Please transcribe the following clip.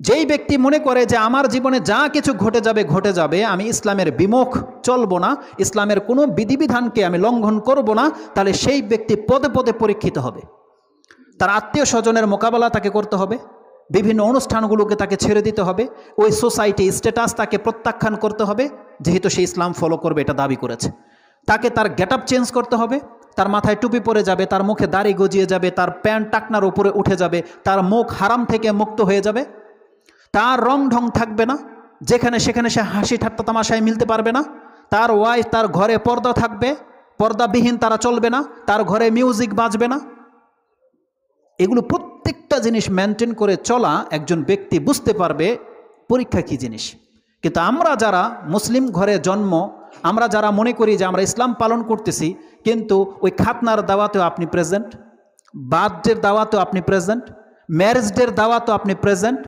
যেই ব্যক্তি মনে করে যে আমার জীবনে যা কিছু ঘটে যাবে, আমি ইসলামের বিমুখ চলবো না, ইসলামের কোনো বিধিবিধানকে আমি লঙ্ঘন করব না, তাহলে সেই ব্যক্তি পদে পদে পরীক্ষিত হবে। তার আত্মীয় স্বজনের মোকাবেলা তাকে করতে হবে, বিভিন্ন অনুষ্ঠানগুলোকে তাকে ছেড়ে দিতে হবে, ওই সোসাইটি স্ট্যাটাস তাকে প্রত্যাখ্যান করতে হবে, যেহেতু সে ইসলাম ফলো করবে এটা দাবি করেছে। তাকে তার গেট আপ চেঞ্জ করতে হবে, তার মাথায় টুপি পরে যাবে, তার মুখে দাড়ি গজিয়ে যাবে, তার প্যান্ট টাকনার উপরে উঠে যাবে, তার মুখ হারাম থেকে মুক্ত হয়ে যাবে, তার রং ঢং থাকবে না, যেখানে সেখানে সে হাসি ঠাট্টা তামাশায় মিলতে পারবে না, তার ওয়াইফ তার ঘরে পর্দা থাকবে, পর্দাবিহীন তারা চলবে না, তার ঘরে মিউজিক বাজবে না। এগুলো প্রত্যেকটা জিনিস মেনটেন করে চলা একজন ব্যক্তি বুঝতে পারবে পরীক্ষা কী জিনিস। কিন্তু আমরা যারা মুসলিম ঘরে জন্ম, আমরা যারা মনে করি যে আমরা ইসলাম পালন করতেছি, কিন্তু ওই খাতনার দাওয়াতেও আপনি প্রেজেন্ট, বার্থডের দাওয়াতেও আপনি প্রেজেন্ট, ম্যারেজ ডের দাওয়াতেও আপনি প্রেজেন্ট,